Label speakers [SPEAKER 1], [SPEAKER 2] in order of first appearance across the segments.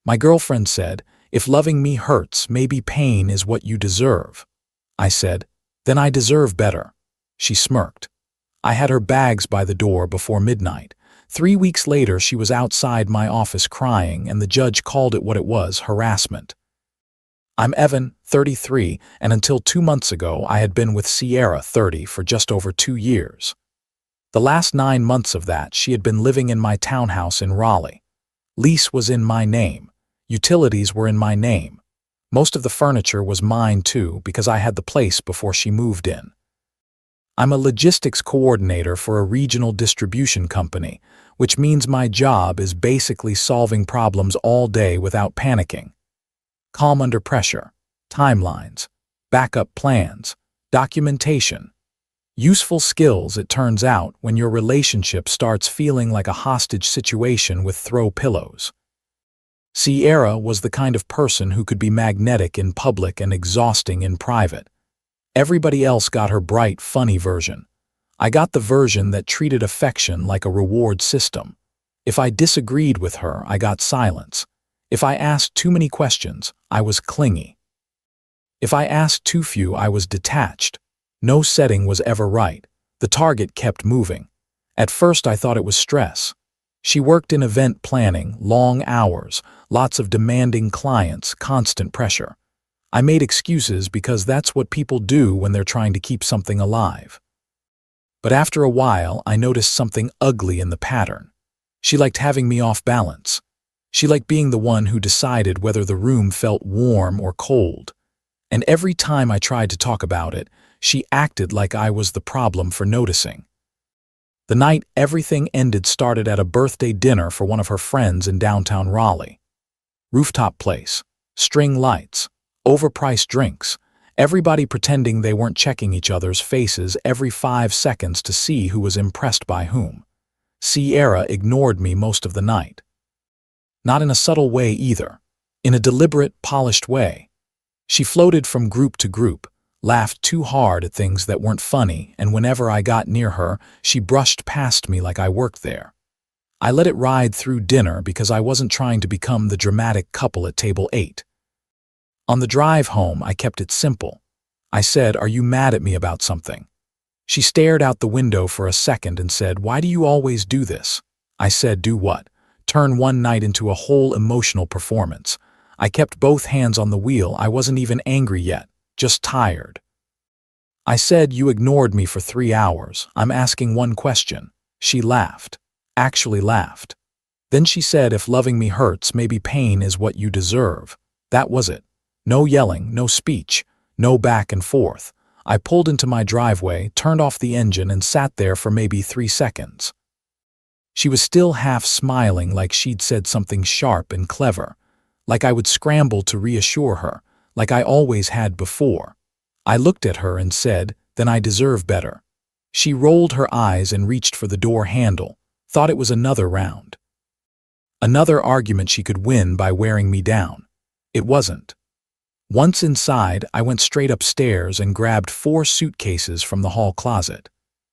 [SPEAKER 1] My girlfriend said, "If loving me hurts, maybe pain is what you deserve." I said, "Then I deserve better." She smirked. I had her bags by the door before midnight. 3 weeks later, she was outside my office crying, and the judge called it what it was: harassment. I'm Evan, 33, and until 2 months ago, I had been with Sierra, 30, for just over 2 years. The last 9 months of that, she had been living in my townhouse in Raleigh. Lease was in my name. Utilities were in my name. Most of the furniture was mine too, because I had the place before she moved in. I'm a logistics coordinator for a regional distribution company, which means my job is basically solving problems all day without panicking. Calm under pressure, timelines, backup plans, documentation. Useful skills, it turns out, when your relationship starts feeling like a hostage situation with throw pillows. Sierra was the kind of person who could be magnetic in public and exhausting in private. Everybody else got her bright, funny version. I got the version that treated affection like a reward system. If I disagreed with her, I got silence. If I asked too many questions, I was clingy. If I asked too few, I was detached. No setting was ever right. The target kept moving. At first, I thought it was stress. She worked in event planning, long hours, lots of demanding clients, constant pressure. I made excuses because that's what people do when they're trying to keep something alive. But after a while, I noticed something ugly in the pattern. She liked having me off balance. She liked being the one who decided whether the room felt warm or cold. And every time I tried to talk about it, she acted like I was the problem for noticing. The night everything ended started at a birthday dinner for one of her friends in downtown Raleigh. Rooftop place, string lights, overpriced drinks, everybody pretending they weren't checking each other's faces every 5 seconds to see who was impressed by whom. Sierra ignored me most of the night. Not in a subtle way either, in a deliberate, polished way. She floated from group to group, laughed too hard at things that weren't funny, and whenever I got near her, she brushed past me like I worked there. I let it ride through dinner because I wasn't trying to become the dramatic couple at table 8. On the drive home, I kept it simple. I said, "Are you mad at me about something?" She stared out the window for a second and said, "Why do you always do this?" I said, "Do what?" Turn one night into a whole emotional performance. I kept both hands on the wheel. I wasn't even angry yet, just tired. I said, "You ignored me for 3 hours. I'm asking one question." She laughed, actually laughed. Then she said, "If loving me hurts, maybe pain is what you deserve." That was it. No yelling, no speech, no back and forth. I pulled into my driveway, turned off the engine, and sat there for maybe 3 seconds. She was still half smiling, like she'd said something sharp and clever, like I would scramble to reassure her, like I always had before. I looked at her and said, "Then I deserve better." She rolled her eyes and reached for the door handle, thought it was another round. Another argument she could win by wearing me down. It wasn't. Once inside, I went straight upstairs and grabbed 4 suitcases from the hall closet.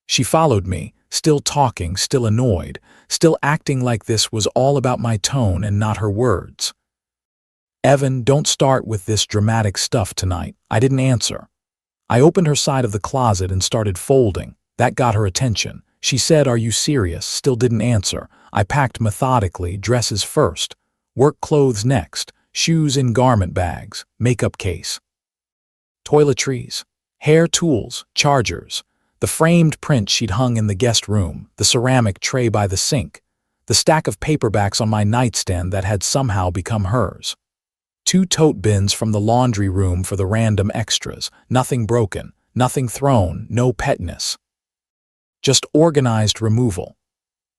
[SPEAKER 1] She followed me, still talking, still annoyed, still acting like this was all about my tone and not her words. "Evan, don't start with this dramatic stuff tonight." I didn't answer. I opened her side of the closet and started folding. That got her attention. She said, "Are you serious?" Still didn't answer. I packed methodically, dresses first, work clothes next, shoes in garment bags, makeup case, toiletries, hair tools, chargers, the framed print she'd hung in the guest room, the ceramic tray by the sink, the stack of paperbacks on my nightstand that had somehow become hers. 2 tote bins from the laundry room for the random extras, nothing broken, nothing thrown, no petness. Just organized removal.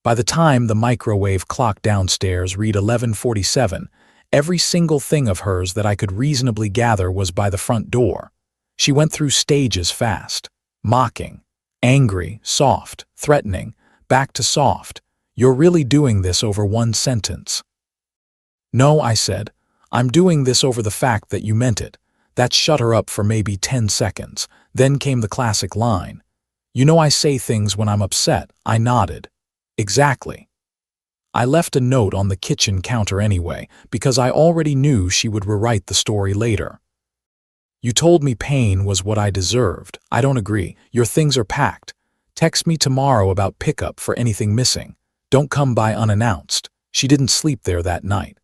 [SPEAKER 1] By the time the microwave clock downstairs read 11:47, every single thing of hers that I could reasonably gather was by the front door. She went through stages fast, mocking, angry, soft, threatening, back to soft. "You're really doing this over one sentence." "No," I said. "I'm doing this over the fact that you meant it." That shut her up for maybe 10 seconds. Then came the classic line. "You know I say things when I'm upset." I nodded. "Exactly." I left a note on the kitchen counter anyway, because I already knew she would rewrite the story later. You told me pain was what I deserved. I don't agree. Your things are packed. Text me tomorrow about pickup for anything missing. Don't come by unannounced. She didn't sleep there that night.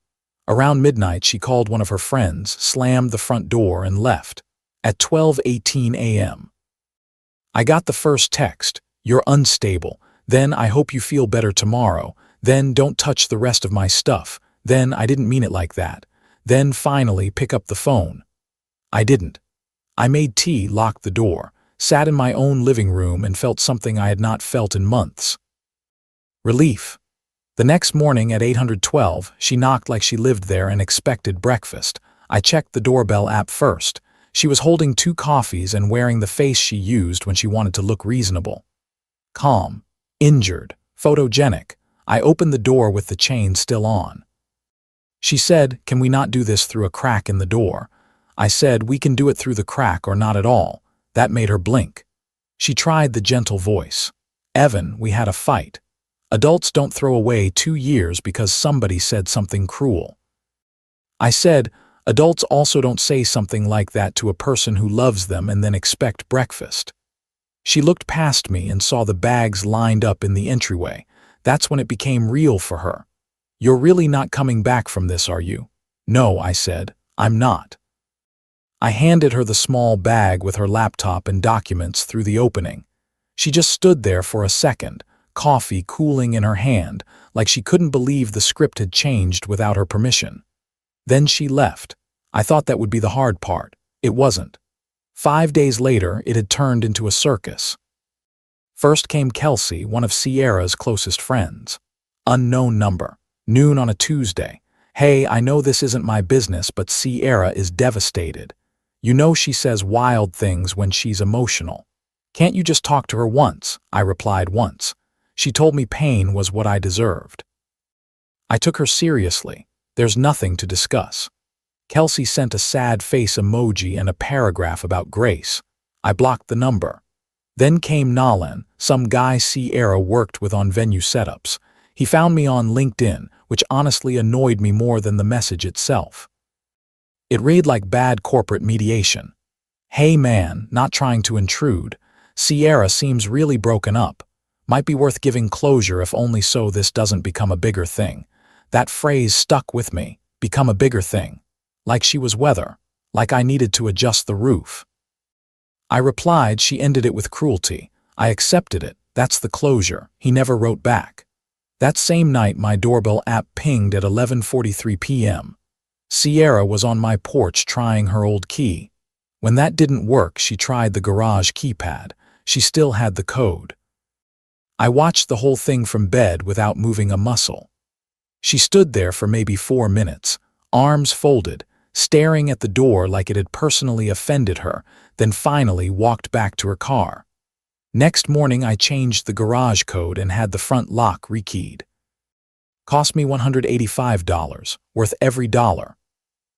[SPEAKER 1] Around midnight, she called one of her friends, slammed the front door, and left. At 12:18 a.m. I got the first text. You're unstable. Then I hope you feel better tomorrow. Then don't touch the rest of my stuff. Then I didn't mean it like that. Then finally pick up the phone. I didn't. I made tea, locked the door, sat in my own living room and felt something I had not felt in months. Relief. The next morning at 812, she knocked like she lived there and expected breakfast. I checked the doorbell app first. She was holding 2 coffees and wearing the face she used when she wanted to look reasonable. Calm, injured, photogenic. I opened the door with the chain still on. She said, "Can we not do this through a crack in the door?" I said, "We can do it through the crack or not at all." That made her blink. She tried the gentle voice. "Evan, we had a fight. Adults don't throw away 2 years because somebody said something cruel." I said, "Adults also don't say something like that to a person who loves them and then expect breakfast." She looked past me and saw the bags lined up in the entryway. That's when it became real for her. "You're really not coming back from this, are you?" "No," I said, "I'm not." I handed her the small bag with her laptop and documents through the opening. She just stood there for a second, coffee cooling in her hand, like she couldn't believe the script had changed without her permission. Then she left. I thought that would be the hard part. It wasn't. 5 days later, it had turned into a circus. First came Kelsey, one of Sierra's closest friends. Unknown number. Noon on a Tuesday. "Hey, I know this isn't my business, but Sierra is devastated. You know she says wild things when she's emotional. Can't you just talk to her once?" I replied, "Once. She told me pain was what I deserved." I took her seriously. There's nothing to discuss. Kelsey sent a sad face emoji and a paragraph about Grace. I blocked the number. Then came Nalan, some guy Sierra worked with on venue setups. He found me on LinkedIn, which honestly annoyed me more than the message itself. It read like bad corporate mediation. "Hey man, not trying to intrude. Sierra seems really broken up. Might be worth giving closure if only so this doesn't become a bigger thing." That phrase stuck with me. Become a bigger thing. Like she was weather. Like I needed to adjust the roof. I replied she ended it with cruelty. I accepted it. That's the closure. He never wrote back. That same night my doorbell app pinged at 11:43 p.m. Sierra was on my porch trying her old key. When that didn't work, she tried the garage keypad. She still had the code. I watched the whole thing from bed without moving a muscle. She stood there for maybe 4 minutes, arms folded, staring at the door like it had personally offended her, then finally walked back to her car. Next morning I changed the garage code and had the front lock rekeyed. Cost me $185, worth every dollar.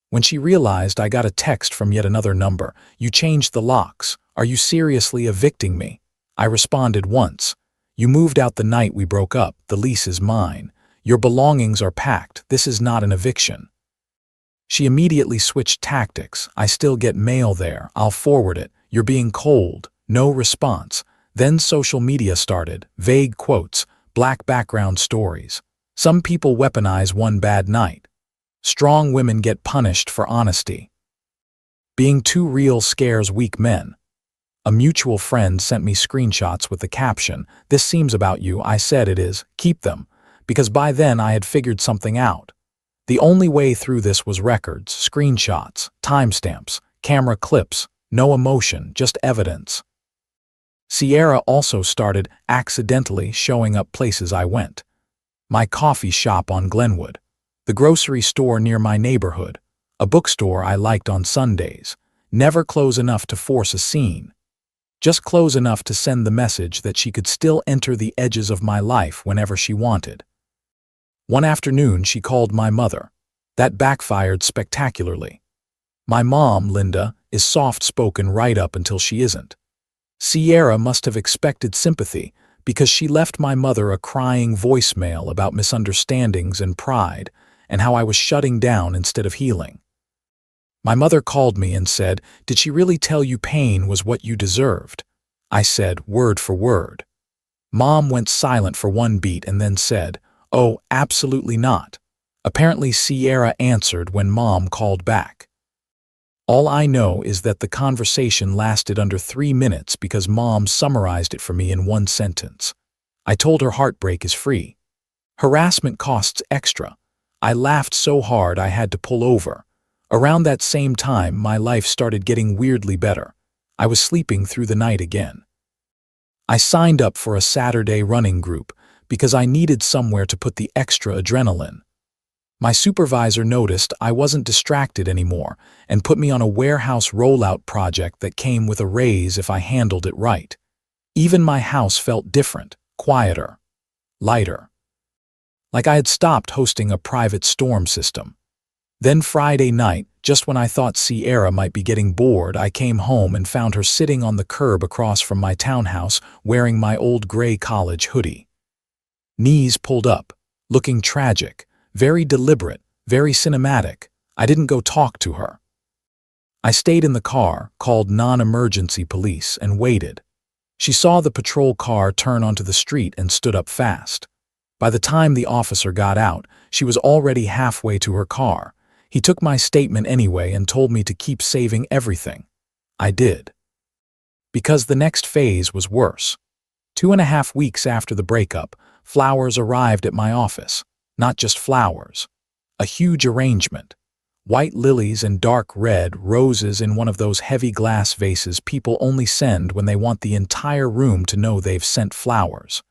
[SPEAKER 1] When she realized, I got a text from yet another number. "You changed the locks. Are you seriously evicting me?" I responded once. "You moved out the night we broke up. The lease is mine. Your belongings are packed. This is not an eviction." She immediately switched tactics. "I still get mail there. I'll forward it. You're being cold." No response. Then social media started. Vague quotes, black background stories. Some people weaponize one bad night. Strong women get punished for honesty. Being too real scares weak men. A mutual friend sent me screenshots with the caption, "This seems about you." I said it is. Keep them. Because by then I had figured something out. The only way through this was records, screenshots, timestamps, camera clips, no emotion, just evidence. Sierra also started accidentally showing up places I went. My coffee shop on Glenwood, the grocery store near my neighborhood, a bookstore I liked on Sundays. Never close enough to force a scene. Just close enough to send the message that she could still enter the edges of my life whenever she wanted. One afternoon, she called my mother. That backfired spectacularly. My mom, Linda, is soft-spoken right up until she isn't. Sierra must have expected sympathy because she left my mother a crying voicemail about misunderstandings and pride and how I was shutting down instead of healing. My mother called me and said, "Did she really tell you pain was what you deserved?" I said, word for word. Mom went silent for one beat and then said, "Oh, absolutely not." Apparently, Sierra answered when Mom called back. All I know is that the conversation lasted under 3 minutes because Mom summarized it for me in one sentence. I told her heartbreak is free. Harassment costs extra. I laughed so hard I had to pull over. Around that same time, my life started getting weirdly better. I was sleeping through the night again. I signed up for a Saturday running group because I needed somewhere to put the extra adrenaline. My supervisor noticed I wasn't distracted anymore and put me on a warehouse rollout project that came with a raise if I handled it right. Even my house felt different, quieter, lighter. Like I had stopped hosting a private storm system. Then Friday night, just when I thought Sierra might be getting bored, I came home and found her sitting on the curb across from my townhouse wearing my old gray college hoodie. Knees pulled up, looking tragic, very deliberate, very cinematic. I didn't go talk to her. I stayed in the car, called non-emergency police, and waited. She saw the patrol car turn onto the street and stood up fast. By the time the officer got out, she was already halfway to her car. He took my statement anyway and told me to keep saving everything. I did. Because the next phase was worse. 2.5 weeks after the breakup, flowers arrived at my office. Not just flowers. A huge arrangement. White lilies and dark red roses in one of those heavy glass vases people only send when they want the entire room to know they've sent flowers.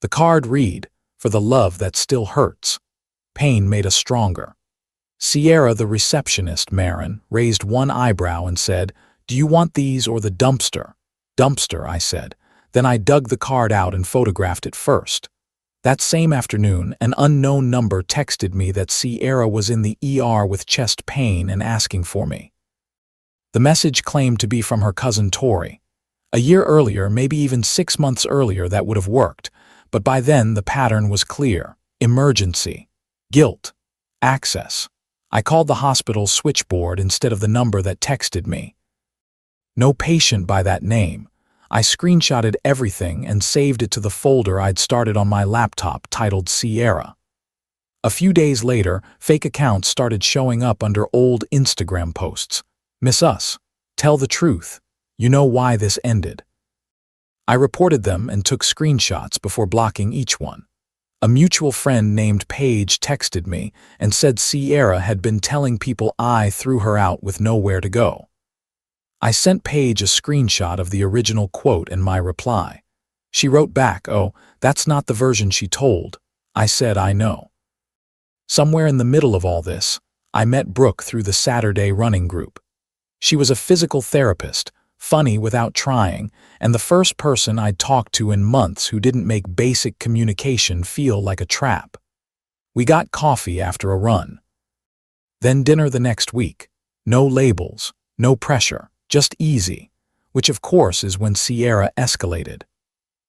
[SPEAKER 1] The card read, "For the love that still hurts." Pain made us stronger. Sierra, the receptionist, Marin, raised one eyebrow and said, "Do you want these or the dumpster?" "Dumpster," I said. Then I dug the card out and photographed it first. That same afternoon, an unknown number texted me that Sierra was in the ER with chest pain and asking for me. The message claimed to be from her cousin Tori. A year earlier, maybe even 6 months earlier, that would have worked, but by then the pattern was clear. Emergency. Guilt. Access. I called the hospital switchboard instead of the number that texted me. No patient by that name. I screenshotted everything and saved it to the folder I'd started on my laptop titled Sierra. A few days later, fake accounts started showing up under old Instagram posts. "Miss us. Tell the truth. You know why this ended." I reported them and took screenshots before blocking each one. A mutual friend named Paige texted me and said Sierra had been telling people I threw her out with nowhere to go. I sent Paige a screenshot of the original quote and my reply. She wrote back, "Oh, that's not the version she told." I said, "I know." Somewhere in the middle of all this, I met Brooke through the Saturday running group. She was a physical therapist, funny without trying, and the first person I'd talked to in months who didn't make basic communication feel like a trap. We got coffee after a run. Then dinner the next week. No labels, no pressure, just easy, which of course is when Sierra escalated.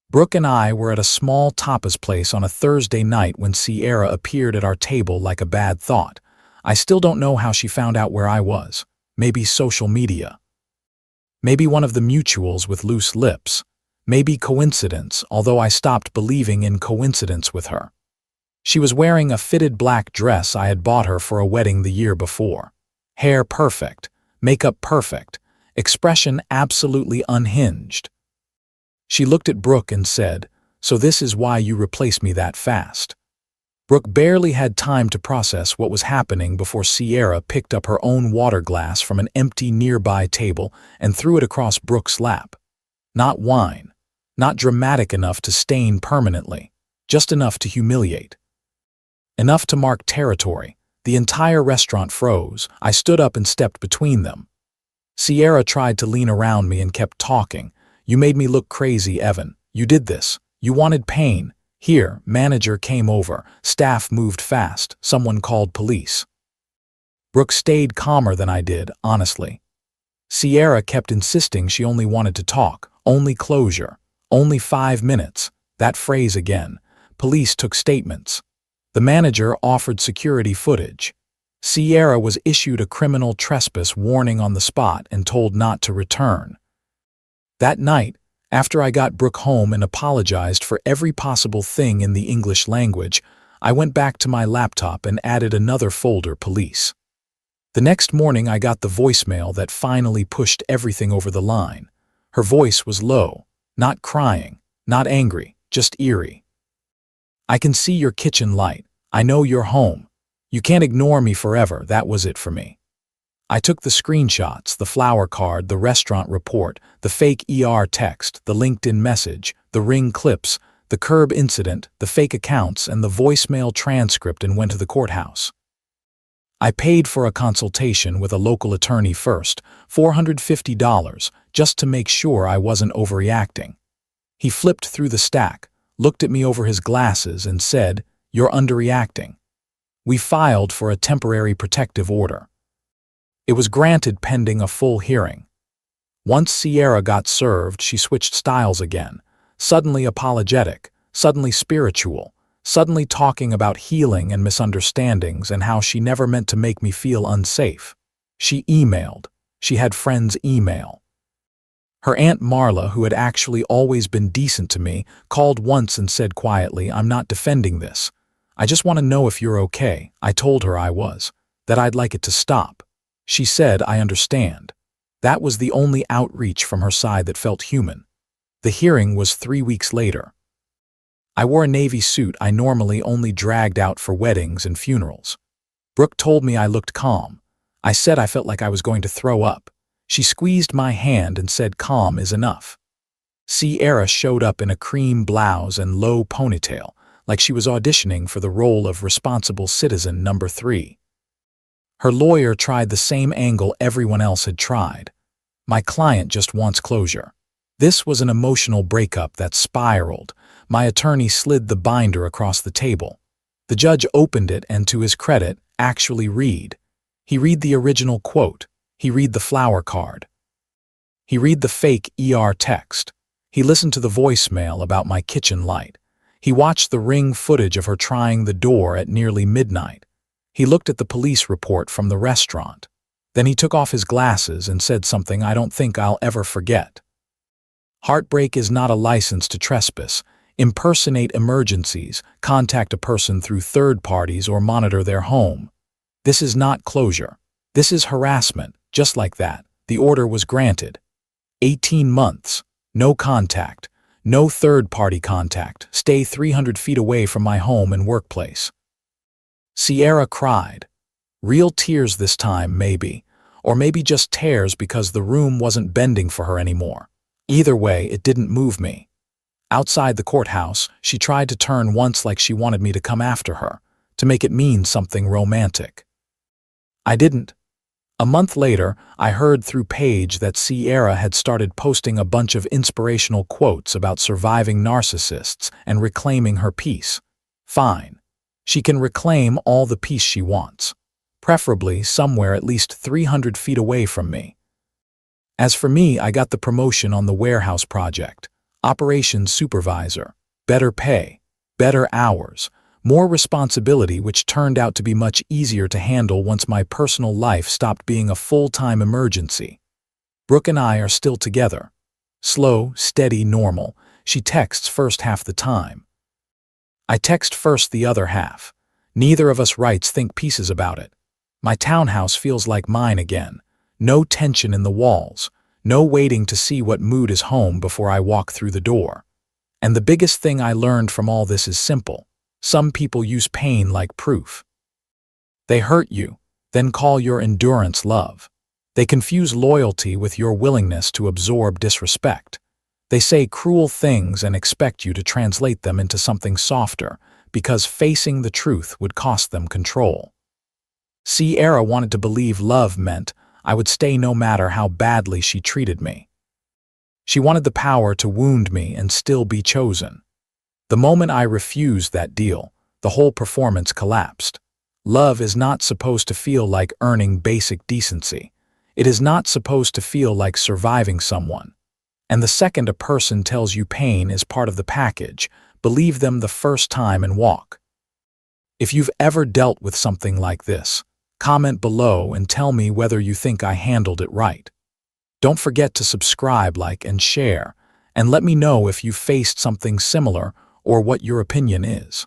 [SPEAKER 1] Brooke and I were at a small tapas place on a Thursday night when Sierra appeared at our table like a bad thought. I still don't know how she found out where I was. Maybe social media. Maybe one of the mutuals with loose lips. Maybe coincidence, although I stopped believing in coincidence with her. She was wearing a fitted black dress I had bought her for a wedding the year before. Hair perfect, makeup perfect, expression absolutely unhinged. She looked at Brooke and said, "So this is why you replaced me that fast." Brooke barely had time to process what was happening before Sierra picked up her own water glass from an empty nearby table and threw it across Brooke's lap. Not wine, not dramatic enough to stain permanently, just enough to humiliate. Enough to mark territory. The entire restaurant froze. I stood up and stepped between them. Sierra tried to lean around me and kept talking. "You made me look crazy, Evan. You did this. You wanted pain. Here, manager came over. Staff moved fast. Someone called police." Brooke stayed calmer than I did, honestly. Sierra kept insisting she only wanted to talk, only closure, Only 5 minutes. That phrase again. Police took statements. The manager offered security footage. Sierra was issued a criminal trespass warning on the spot and told not to return. That night, after I got Brooke home and apologized for every possible thing in the English language, I went back to my laptop and added another folder, police. The next morning I got the voicemail that finally pushed everything over the line. Her voice was low, not crying, not angry, just eerie. "I can see your kitchen light. I know you're home. You can't ignore me forever." That was it for me. I took the screenshots, the flower card, the restaurant report, the fake text, the LinkedIn message, the Ring clips, the curb incident, the fake accounts, and the voicemail transcript and went to the courthouse. I paid for a consultation with a local attorney first, $450, just to make sure I wasn't overreacting. He flipped through the stack, looked at me over his glasses, and said, "You're underreacting." We filed for a temporary protective order. It was granted pending a full hearing. Once Sierra got served, she switched styles again, suddenly apologetic, suddenly spiritual, suddenly talking about healing and misunderstandings and how she never meant to make me feel unsafe. She emailed. She had friends email. Her Aunt Marla, who had actually always been decent to me, called once and said quietly, "I'm not defending this. I just want to know if you're okay." I told her I was, that I'd like it to stop. She said, "I understand." That was the only outreach from her side that felt human. The hearing was 3 weeks later. I wore a navy suit I normally only dragged out for weddings and funerals. Brooke told me I looked calm. I said I felt like I was going to throw up. She squeezed my hand and said calm is enough. Sierra showed up in a cream blouse and low ponytail, like she was auditioning for the role of responsible citizen number 3. Her lawyer tried the same angle everyone else had tried. My client just wants closure. This was an emotional breakup that spiraled. My attorney slid the binder across the table. The judge opened it and, to his credit, actually read. He read the original quote. He read the flower card. He read the fake text. He listened to the voicemail about my kitchen light. He watched the Ring footage of her trying the door at nearly midnight. He looked at the police report from the restaurant. Then he took off his glasses and said something I don't think I'll ever forget. "Heartbreak is not a license to trespass. Impersonate emergencies, contact a person through third parties, or monitor their home. This is not closure. This is harassment." Just like that, the order was granted. 18 months. No contact. No third-party contact. Stay 300 feet away from my home and workplace. Sierra cried. Real tears this time, maybe. Or maybe just tears because the room wasn't bending for her anymore. Either way, it didn't move me. Outside the courthouse, she tried to turn once like she wanted me to come after her, to make it mean something romantic. I didn't. A month later, I heard through Paige that Sierra had started posting a bunch of inspirational quotes about surviving narcissists and reclaiming her peace. Fine. She can reclaim all the peace she wants, preferably somewhere at least 300 feet away from me. As for me, I got the promotion on the warehouse project. Operations supervisor. Better pay. Better hours. More responsibility, which turned out to be much easier to handle once my personal life stopped being a full-time emergency. Brooke and I are still together. Slow, steady, normal. She texts first half the time. I text first the other half. Neither of us writes think pieces about it. My townhouse feels like mine again. No tension in the walls. No waiting to see what mood is home before I walk through the door. And the biggest thing I learned from all this is simple. Some people use pain like proof. They hurt you, then call your endurance love. They confuse loyalty with your willingness to absorb disrespect. They say cruel things and expect you to translate them into something softer, because facing the truth would cost them control. Sierra wanted to believe love meant I would stay no matter how badly she treated me. She wanted the power to wound me and still be chosen. The moment I refused that deal, the whole performance collapsed. Love is not supposed to feel like earning basic decency. It is not supposed to feel like surviving someone. And the second a person tells you pain is part of the package, believe them the first time and walk. If you've ever dealt with something like this, comment below and tell me whether you think I handled it right. Don't forget to subscribe, like, and share, and let me know if you faced something similar or what your opinion is.